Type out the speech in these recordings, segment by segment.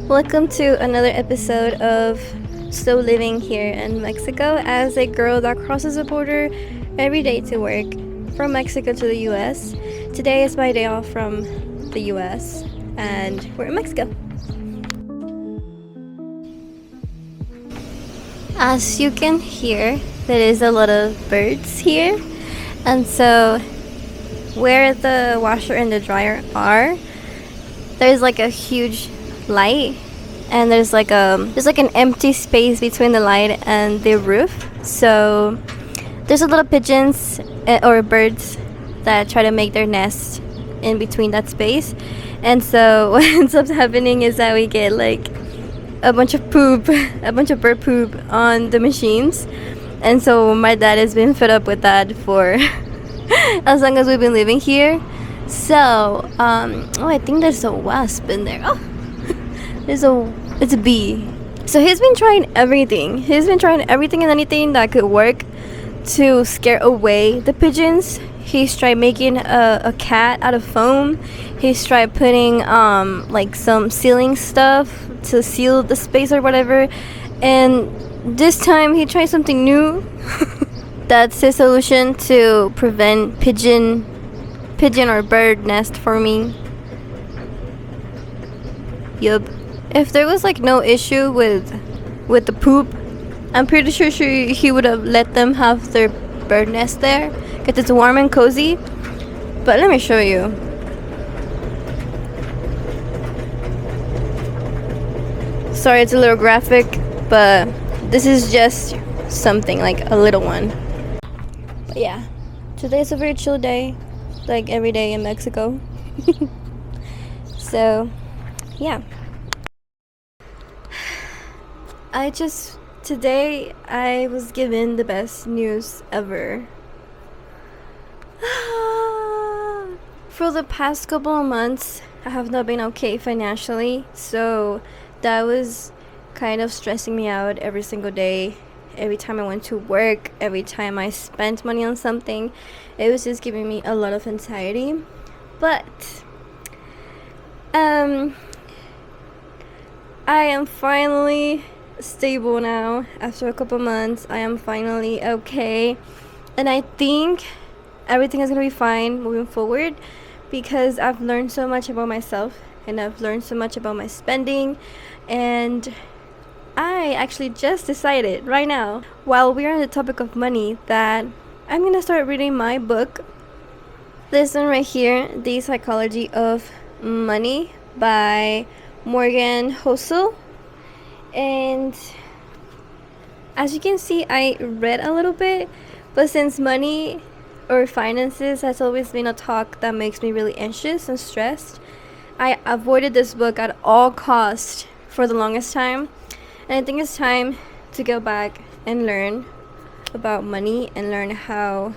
Welcome to another episode of Slow Living here in Mexico as a girl that crosses the border every day to work from Mexico to the US. Today is my day off from the US and we're in Mexico. As you can hear, there is a lot of birds here, and so where the washer and the dryer are, there's like a huge light, and there's like an empty space between the light and the roof. So there's a lot of pigeons or birds that try to make their nest in between that space, and so what ends up happening is that we get like a bunch of bird poop on the machines. And so my dad has been fed up with that for as long as we've been living here. So I think there's a wasp in there. It's a bee. So he's been trying everything and anything that could work to scare away the pigeons. He's tried making a cat out of foam. He's tried putting like some sealing stuff to seal the space or whatever. And this time he tried something new. That's his solution to prevent pigeon or bird nest forming. Yup. If there was like no issue with the poop, I'm pretty sure he would have let them have their bird nest there because it's warm and cozy. But let me show you. Sorry, it's a little graphic, but this is just something like a little one. But yeah, today's a very chill day, like every day in Mexico. So yeah, today I was given the best news ever. For the past couple of months, I have not been okay financially, so that was kind of stressing me out every single day. Every time I went to work, every time I spent money on something, it was just giving me a lot of anxiety. But I am finally stable now. After a couple months, I am finally okay, and I think everything is gonna be fine moving forward because I've learned so much about myself and I've learned so much about my spending. And I actually just decided right now, while we're on the topic of money, that I'm gonna start reading my book. This one right here, The Psychology of Money by Morgan Housel. And as you can see, I read a little bit, but since money or finances has always been a talk that makes me really anxious and stressed, I avoided this book at all costs for the longest time. And I think it's time to go back and learn about money and learn how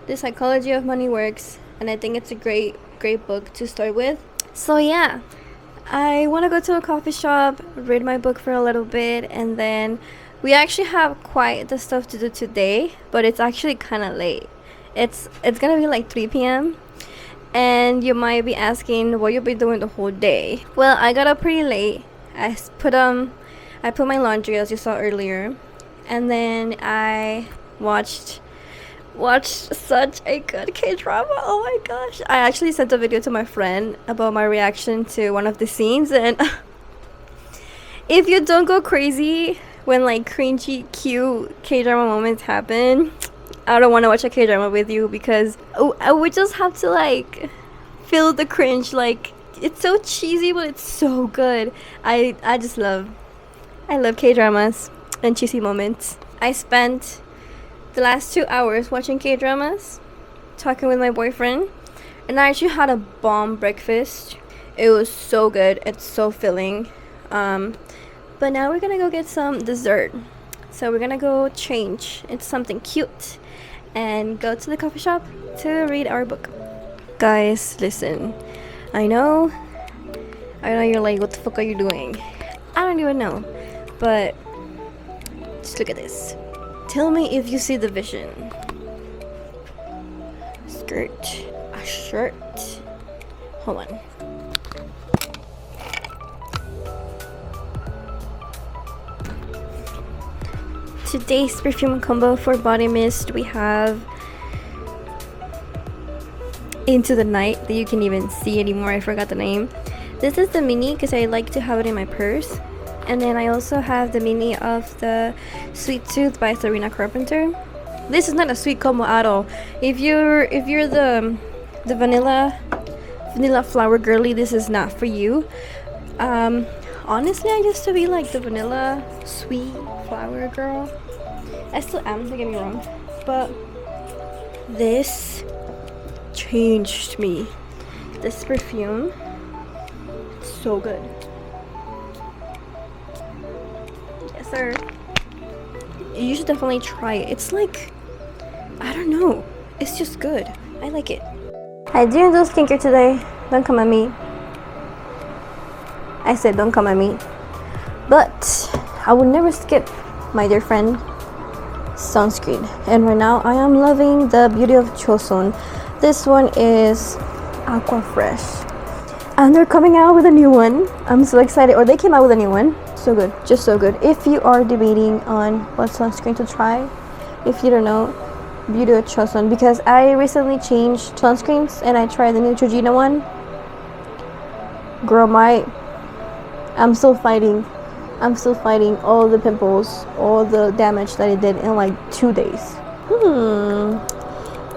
the psychology of money works. And I think it's a great book to start with. So yeah, I want to go to a coffee shop, read my book for a little bit, and then we actually have quite the stuff to do today, but it's actually kind of late. It's gonna be like 3 p.m. and you might be asking what you'll be doing the whole day. Well, I got up pretty late. I put my laundry, as you saw earlier, and then I watched such a good K-drama. Oh my gosh, I actually sent a video to my friend about my reaction to one of the scenes, and if you don't go crazy when like cringy cute K-drama moments happen, I don't want to watch a K-drama with you because I would just have to like feel the cringe. Like, it's so cheesy, but it's so good. I love K-dramas and cheesy moments. I spent the last 2 hours watching K-dramas, talking with my boyfriend, and I actually had a bomb breakfast. It was so good. It's so filling. But now we're gonna go get some dessert. So we're gonna go change into something cute and go to the coffee shop to read our book. Guys, listen. I know you're like, what the fuck are you doing? I don't even know. But just look at this. Tell me if you see the vision. Skirt. A shirt. Hold on. today's perfume combo for body mist, we have Into the Night that you can even see anymore. I forgot the name. This is the mini because I like to have it in my purse. And then I also have the mini of the Sweet Tooth by Serena Carpenter. This is not a sweet combo at all. If you're the vanilla flower girly, this is not for you. Honestly, I used to be like the vanilla sweet flower girl. I still am, don't get me wrong, but this changed me. This perfume, so good. Yes sir, you should definitely try it. It's like, I don't know, it's just good. I like it. I didn't do skincare today, don't come at me. I said don't come at me. But I would never skip, my dear friend, sunscreen. And right now I am loving the Beauty of Chosun. This one is Aqua Fresh, and they're coming out with a new one. I'm so excited. Or they came out with a new one. So good, just so good. If you are debating on what sunscreen to try, if you don't know, Beauty of Chosun, because I recently changed sunscreens and I tried the Neutrogena one. Girl, I'm still fighting all the pimples, all the damage that it did in like 2 days. We're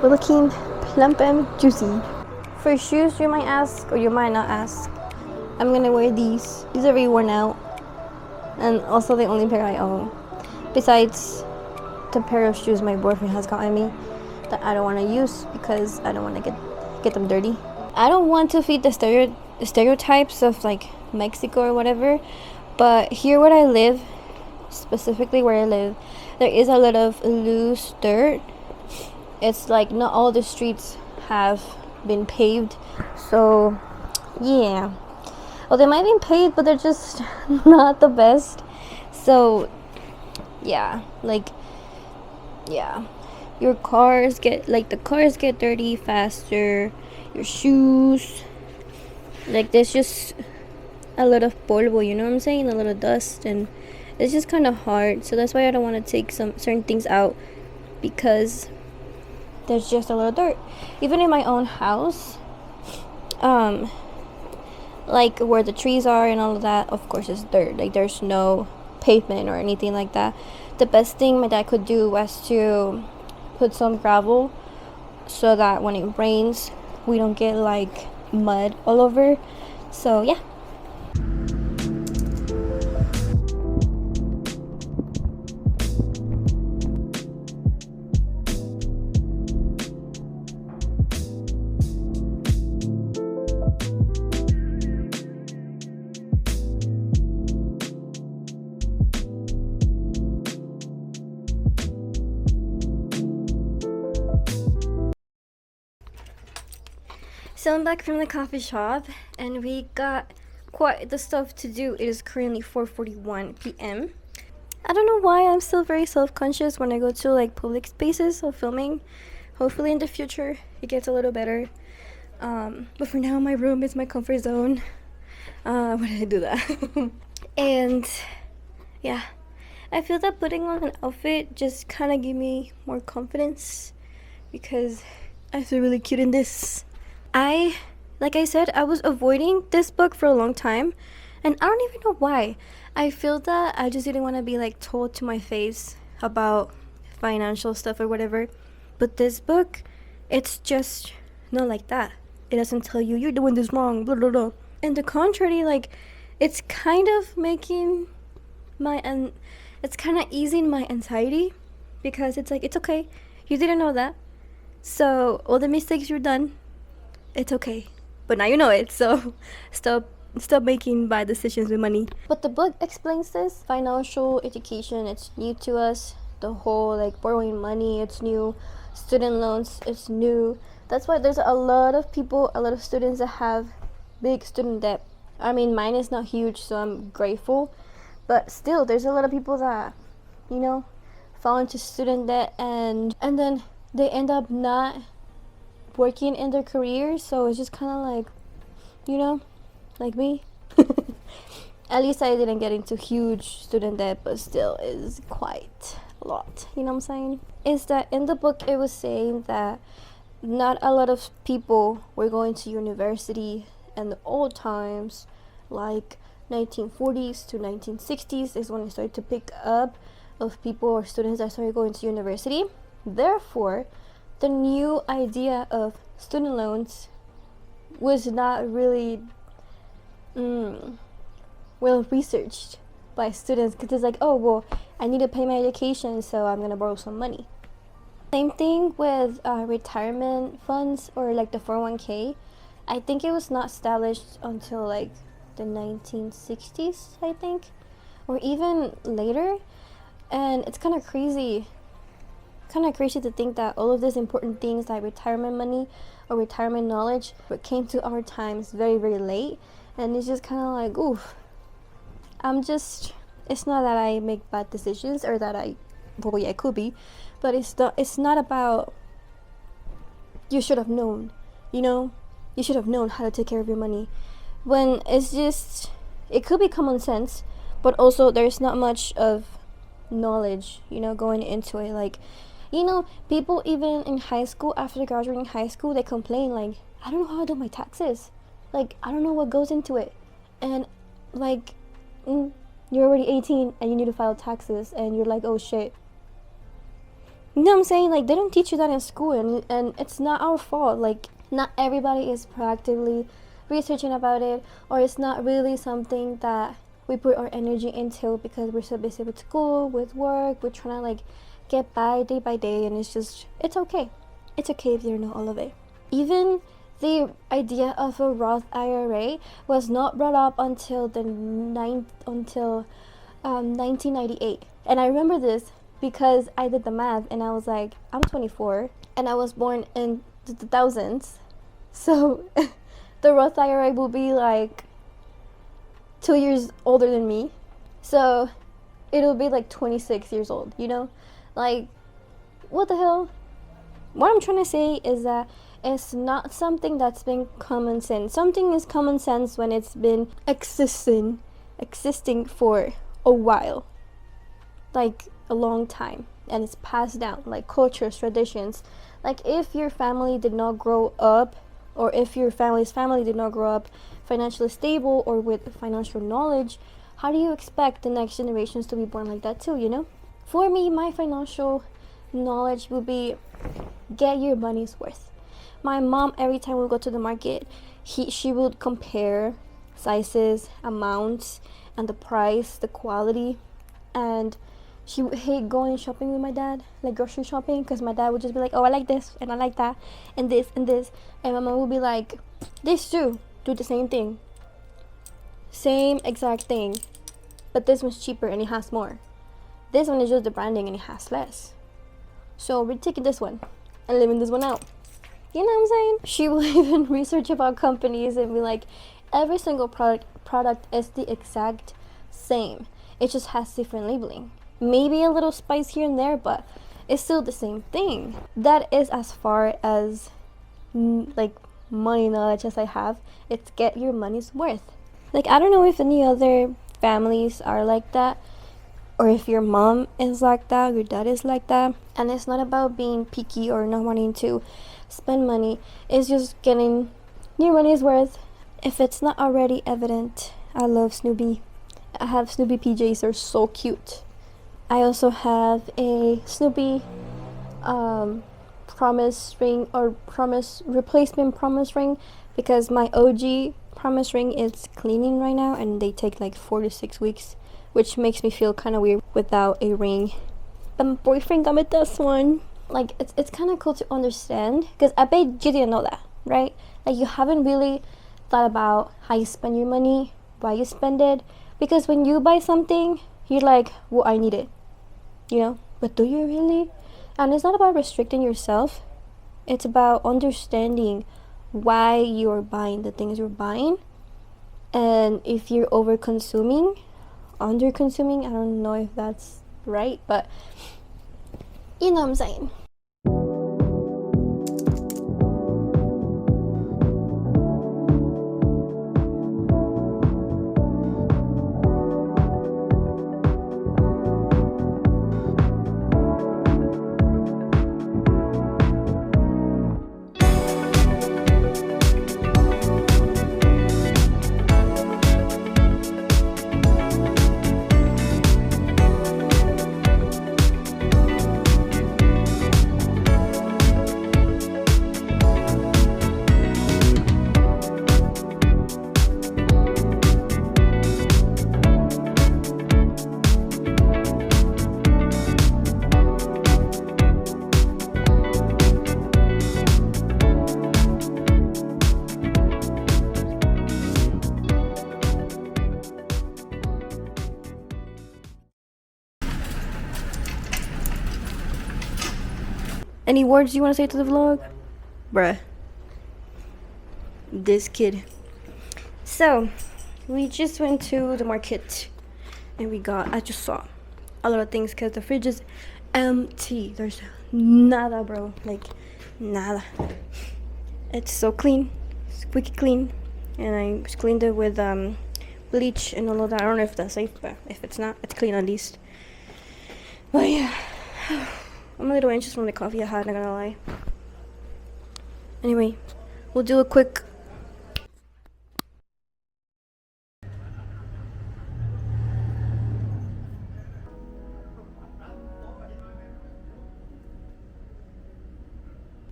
looking plump and juicy. For shoes, you might ask, or you might not ask. I'm gonna wear these. These are very worn out, and also the only pair I own. Besides the pair of shoes my boyfriend has gotten me that I don't want to use because I don't want to get them dirty. I don't want to feed the stereotypes of like Mexico or whatever, but here where I live, specifically where I live, there is a lot of loose dirt. It's like not all the streets have been paved, so yeah. Well, they might be paved, but they're just not the best. So yeah, your cars get dirty faster. Your shoes, like there's just a lot of polvo, you know what I'm saying, a lot of dust, and it's just kind of hard. So that's why I don't want to take some certain things out, because there's just a lot of dirt. Even in my own house, like where the trees are and all of that, of course it's dirt. Like there's no pavement or anything like that. The best thing my dad could do was to put some gravel so that when it rains we don't get like mud all over. So yeah. So I'm back from the coffee shop and we got quite the stuff to do. It is currently 4:41 p.m. I don't know why I'm still very self-conscious when I go to like public spaces of filming. Hopefully in the future it gets a little better. But for now my room is my comfort zone. Why did I do that? And yeah, I feel that putting on an outfit just kind of gave me more confidence because I feel really cute in this. Like I said, I was avoiding this book for a long time, and I don't even know why. I feel that I just didn't want to be like told to my face about financial stuff or whatever. But this book, it's just not like that. It doesn't tell you you're doing this wrong, blah blah blah. And the contrary, like it's kind of making it's kind of easing my anxiety, because it's like, it's okay, you didn't know that, so all the mistakes you've done, it's okay, but now you know it, so stop making bad decisions with money. But the book explains this. Financial education, it's new to us. The whole like borrowing money, it's new. Student loans, it's new. That's why there's a lot of students that have big student debt. I mean, mine is not huge, so I'm grateful, but still there's a lot of people that, you know, fall into student debt and then they end up not working in their career. So it's just kind of like, you know, like me. At least I didn't get into huge student debt, but still is quite a lot, you know what I'm saying? Is that in the book it was saying that not a lot of people were going to university in the old times, like 1940s to 1960s is when it started to pick up of people or students that started going to university. Therefore, the new idea of student loans was not really well researched by students, because it's like, oh well, I need to pay my education, so I'm gonna borrow some money. Same thing with retirement funds or like the 401k. I think it was not established until like the 1960s, I think, or even later. And it's kind of crazy to think that all of these important things like retirement money or retirement knowledge but came to our times very, very late. And it's just kind of like, oof. It's not that I make bad decisions or that well, yeah, it could be, but it's not about you should have known, you know? You should have known how to take care of your money. When it's just, it could be common sense, but also there's not much of knowledge, you know, going into it. Like, you know, people even in high school, after graduating high school, they complain like, I don't know how to do my taxes. Like, I don't know what goes into it. And like, you're already 18 and you need to file taxes, and you're like, oh shit. You know what I'm saying? Like, they don't teach you that in school, and it's not our fault. Like, not everybody is proactively researching about it, or it's not really something that we put our energy into because we're so busy with school, with work, we're trying to like get by day by day, and it's okay. It's okay if you don't know all of it. Even the idea of a Roth IRA was not brought up until 1998. And I remember this because I did the math and I was like, I'm 24 and I was born in the 2000s. So the Roth IRA will be like 2 years older than me. So it'll be like 26 years old, you know? Like, what the hell? What I'm trying to say is that it's not something that's been common sense. Something is common sense when it's been existing for a while, like a long time, and it's passed down, like cultures, traditions. Like, if your family did not grow up, or if your family's family did not grow up financially stable or with financial knowledge, how do you expect the next generations to be born like that too, you know? For me, my financial knowledge would be get your money's worth. My mom, every time we go to the market, she would compare sizes, amounts, and the price, the quality, and she would hate going shopping with my dad, like grocery shopping, because my dad would just be like, oh, I like this and I like that and this and this, and my mom would be like, this too, do the same thing, same exact thing, but this one's cheaper and it has more. This one is just the branding and it has less, so we're taking this one and leaving this one out. You know what I'm saying? She will even research about companies and be like, every single product is the exact same, it just has different labeling, maybe a little spice here and there, but it's still the same thing. That is as far as like money knowledge as I have. It's get your money's worth. Like, I don't know if any other families are like that, or if your mom is like that, your dad is like that. And it's not about being picky or not wanting to spend money, it's just getting your money's worth. If it's not already evident, I love Snoopy. I have Snoopy PJs, they're so cute. I also have a Snoopy promise ring, or replacement promise ring, because my OG promise ring is cleaning right now and they take like 4 to 6 weeks, which makes me feel kind of weird without a ring. But my boyfriend got me this one. Like, it's kind of cool to understand, because I bet you didn't know that, right? Like, you haven't really thought about how you spend your money, why you spend it, because when you buy something, you're like, well, I need it, you know? But do you really? And it's not about restricting yourself, it's about understanding why you're buying the things you're buying. And if you're over consuming, under consuming, I don't know if that's right, but you know what I'm saying. Any words you want to say to the vlog? Bruh. This kid. So, we just went to the market and I just saw a lot of things because the fridge is empty. There's nada, bro. Like, nada. It's so clean, squeaky clean, and I just cleaned it with bleach and all of that. I don't know if that's safe, but if it's not, it's clean at least. But yeah, I'm a little anxious from the coffee I had, not gonna lie. Anyway, we'll do a quick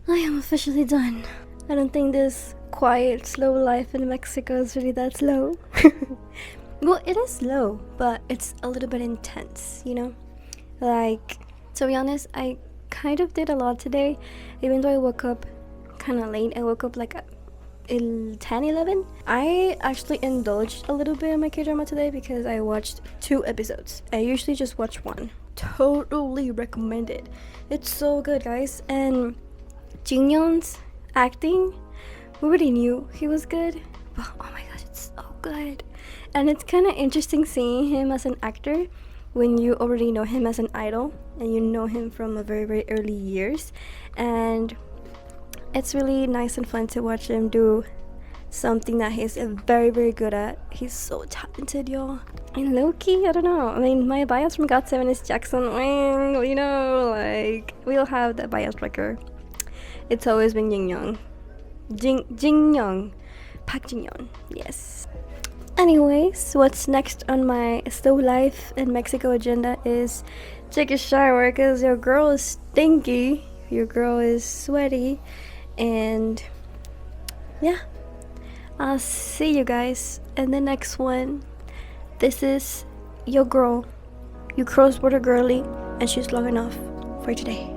I am officially done. I don't think this quiet, slow life in Mexico is really that slow. Well, it is slow, but it's a little bit intense, you know? Like, to be honest, I kind of did a lot today, even though I woke up kind of late. I woke up like at 10, 11. I actually indulged a little bit in my K-drama today because I watched 2 episodes. I usually just watch 1. Totally recommend it. It's so good, guys. And Jin-Young's acting, we already knew he was good, but oh my gosh, it's so good. And it's kind of interesting seeing him as an actor when you already know him as an idol and you know him from a very, very early years. And it's really nice and fun to watch him do something that he's very, very good at. He's so talented, y'all. And low-key, I don't know, I mean, my bias from GOT7 is Jackson Wang, you know, like, we all have that bias record. It's always been Jin-Young. Jin-Young. Park Jin-Young. Yes. Anyways, what's next on my slow life in Mexico agenda is take a shower because your girl is stinky. Your girl is sweaty. And yeah. I'll see you guys in the next one. This is your girl. You cross-border girly. And she's logging off for today.